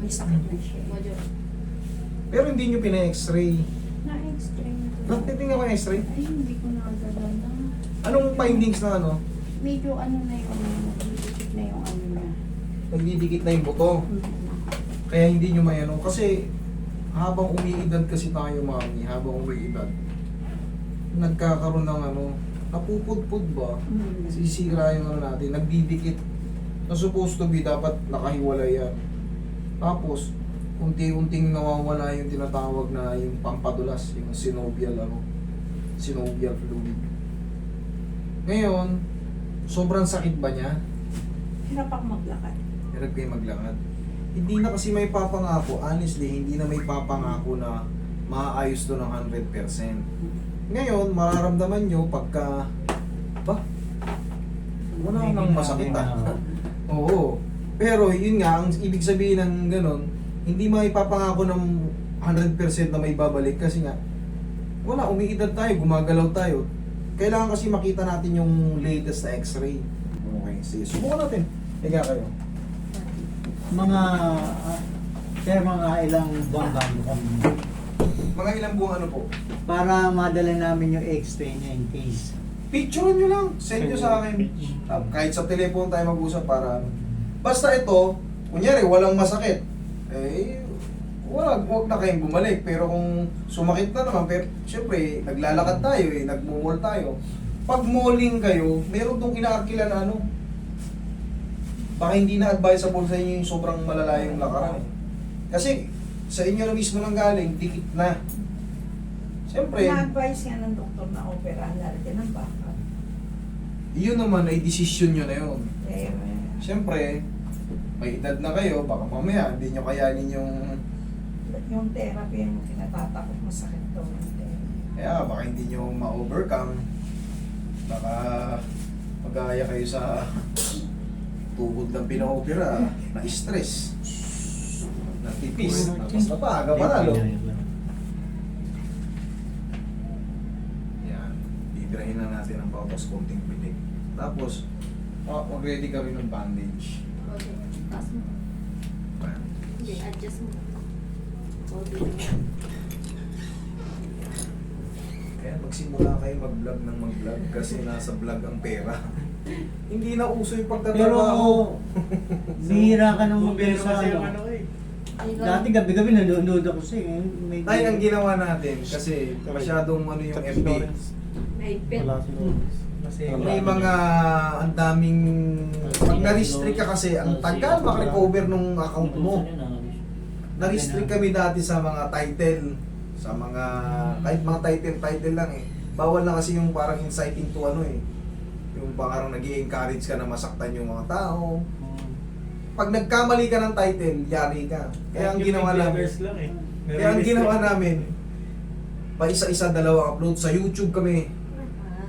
may sakit na siya. Pero hindi nyo pina-x-ray. Na-x-ray na to. Nagtitingnan ko yung x-ray. Ay, hindi ko nakaganda. Anong findings na ano? Medyo ano na yung, nagdidikit na yung ano niya. Nagdidikit na yung buto. Kaya hindi nyo may ano. Kasi habang umiidad kasi tayo, mami, habang umiidad, nagkakaroon ng ano, napupudpud ba? Sisira yung ano natin, nagdidikit. Na supposed to be, dapat nakahiwalay yan. Tapos, unti-unting nawawala yung tinatawag na yung pampadulas, yung synovial, synovial fluid. Ngayon, sobrang sakit ba niya? Hirap ako maglakad. Hirap kayo maglakad. Hindi na kasi may papangako, honestly, hindi na may papangako na maayos to ng 100%. Ngayon, mararamdaman nyo pagka, wala nang masakit Oo. Pero yun nga, ang ibig sabihin ng ganun, hindi maipapangako ng 100% na may babalik kasi nga, wala, umiidad tayo, gumagalaw tayo. Kailangan kasi makita natin yung latest na x-ray. Okay, sige. Subukan natin. Higa kayo. Mga ilang buwan bago kami. Mga ilang buwang ano po? Para madala namin yung x-ray niya in case. Picture nyo lang. Send nyo sa akin. Kahit sa telephone tayo mag-usap para basta ito, kunyari walang masakit. Wag na kayong bumalik. Pero kung sumakit na naman, pero syempre, naglalakad tayo nagmumol tayo. Pag malling kayo, meron tong inaarkila na ano. Baka hindi na advisable sa inyo yung sobrang malala yung lakaran. Kasi sa inyo na mismo nang galing, dikit na. Siyempre, Na-advise nga ng doktor na operahan natin ng baka. yun naman ay desisyon nyo na yun. Eh, Siyempre, may edad na kayo, baka mamaya hindi nyo kayanin yung therapy yung kinatatakot masakit daw ng therapy. kaya baka hindi nyo ma-overcome. Baka magaya kayo sa tubod ng pina-opera, na-stress, natipis, tapos napaga pa lalo. Yan, bibirahin na natin ang pautos konting pitik. Tapos, mag-ready kami ng bandage. Okay. Taas mo. Ayan. Hindi, adjust mo. Okay. Kaya magsimula kayo mag-vlog ng mag-vlog kasi nasa vlog ang pera. Hindi na uso yung Pero, pagtatrabaho. bihira ka nung mag sa ano. Ayun. Dati gabi-gabi nanonood ako siya. May Tayo ang ginawa natin kasi masyadong ano yung FB. May pet. May mga ang daming pag na-restrict ka kasi ang tagal makarecover nung account mo. Na-restrict kami dati sa mga title, sa mga kahit mga title lang Bawal na kasi yung parang inciting to yung parang nag-i-encourage ka na masaktan yung mga tao. Pag nagkamali ka ng title, yari ka. Kaya ang ginawa namin, pa isa-isa dalawang upload sa YouTube kami.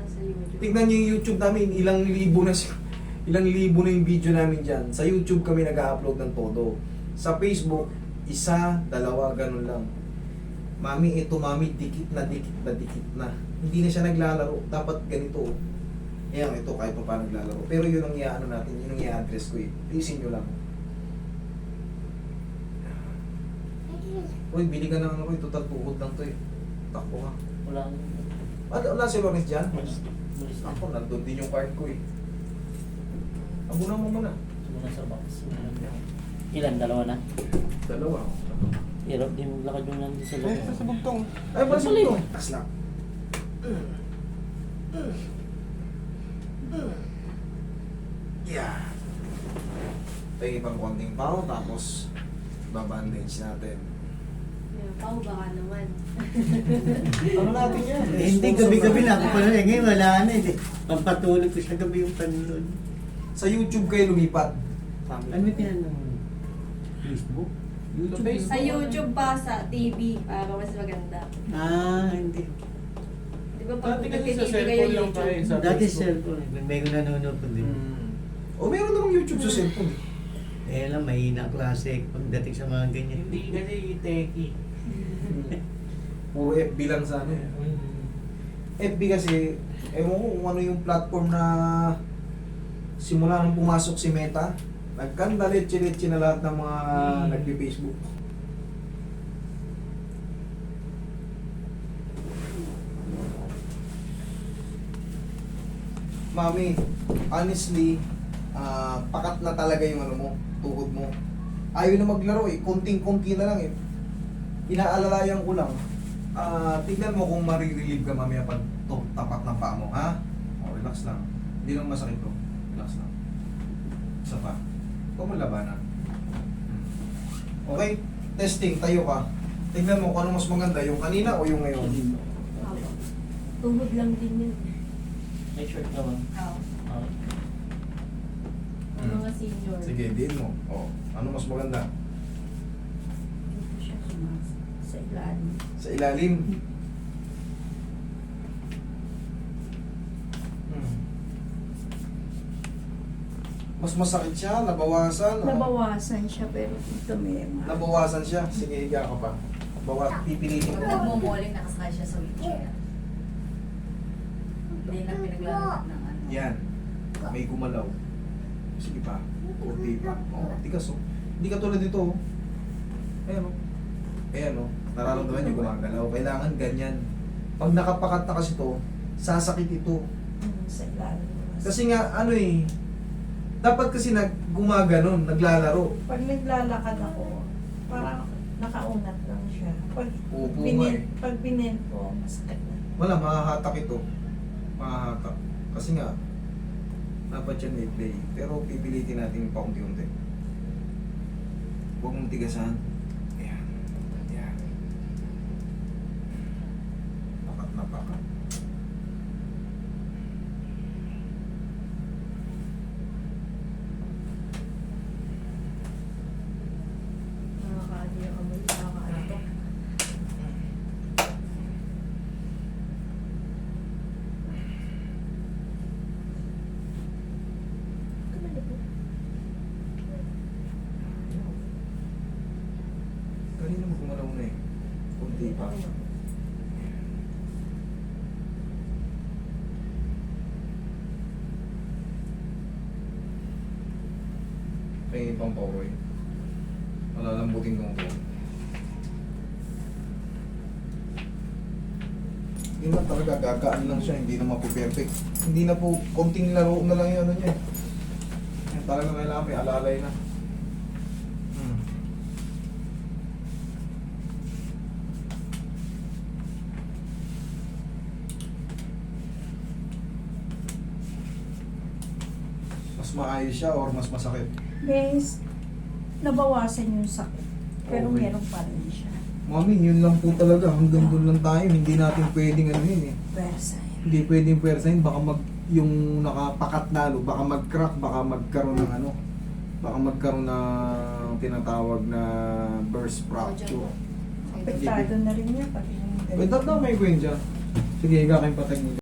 Sa YouTube. Tingnan niyo yung YouTube namin, ilang libo na yung video namin diyan. Sa YouTube kami nag-upload ng todo. Sa Facebook, isa, dalawa, ganun lang. Mami, dikit na. Hindi na siya naglalaro. Dapat ganito. Ayan, ito kahit pa paano naglalaro. Pero yun ang iaano natin, yun ang i-address ko Tiisin nyo lang. Uy, bili ka ng ano total tuhod lang to Takbo ka. Wala si Lawrence dyan? Ako, nandun din yung card ko Abunan mo muna. Ilan? Dalawa na? Dalawa. Hirap din maglakad yung nandun sa loob. Sa bugtong. Ay, wala sa bugtong. Tas lang. Yeah. Tingin pang konting pao, tapos babandage natin. Pao, baka naman. Ano natin yan? Hindi, gabi-gabi na ako pala. Ngayon wala na. Pampatulog ko siya gabi yung panonood. Sa YouTube kayo lumipat. Ano yung pinanood? Facebook? YouTube? Sa YouTube pa, sa TV, para mas maganda. Hindi. Di ba pag Dati kasi nag-TV sa kayo cellphone lang tayo, YouTube? sa Dati Facebook. cellphone. May nanonood ko din. O meron namang YouTube sa cellphone. Lang, mahina klase pagdating sa mga ganyan. Hindi kasi techie. Puro FB lang sa ano FB kasi, ewan ko kung ano yung platform na simula nung pumasok si Meta, Nagkanda, leche-leche na lahat ng mga nagpi-Facebook. Mami, honestly, pakat na talaga yung ano mo, tuhod mo. Ayaw na maglaro eh, konting-konti na lang eh. Inaalalayan ko lang. Tignan mo kung marirelieve ka mamaya pag tapak ng paa mo, ha? O, relax lang. Hindi lang masakit to. Relax lang. Isa pa. Huwag mo labanan. Okay? Testing, tayo ka. Tignan mo kung ano mas maganda, yung kanina o yung ngayon. Tuhod lang din yun. May short ka ba? Oo. Okay. Ang mga senior. Sige, diin mo. O, ano mas maganda? Dito siya sa ilalim. Sa ilalim. Mas masakit siya, nabawasan. Nabawasan siya pero dito may Nabawasan siya. Sige, higa ka pa. Pipilitin ko. Nagmumoling nakasakay siya sa wheelchair. Hindi na pinaglalakad ng ano. Yan. May gumalaw. Sige pa. Kunti pa. O, tigas o. Hindi ka tulad dito o. Ayan o. Ayan o. Nararamdaman niyo gumagalaw. Kailangan ganyan. Pag nakapakat na kasi to, sasakit ito. sa ilalim. Kasi nga, ano eh, dapat kasi gumaganon, naglalaro. Pag naglalakad ako, parang nakaunat lang siya. Pag Upo nga eh. pag binen ko, masakit na. Wala, mahahatak ito. Mahahatak. Kasi nga, dapat yan may play. Pero pipilitin natin paunti-unti. Huwag mong tigasan. Ayan. Ayan. Pakat na pakat. Nakakaano yung amoy. Nakakaano. Kanina mo gumalaw na eh. Kunti pa. May ibang power eh. Malalambutin ko ito. Hindi na talaga, gagaan lang siya, hindi na mapu-perfect. Hindi na po, konting laro na lang yung ano niya. Yan, talaga kailangan may alalay na. Mas maayos siya or mas masakit? Guys, nabawasan yung sakit. Pero Okay. meron pa rin siya. Mami, yun lang po talaga. Hanggang doon lang tayo. Hindi natin pwedeng ano yun eh. Versa yan. Hindi pwedeng persahin. Baka yung nakapakat lalo, baka mag-crack, baka magkaroon ng ano. Baka magkaroon ng tinatawag na burst fracture. Apektado na rin niya pag yung Wait, daw may gawin dyan. Sige, higa kayong patag mo dyan.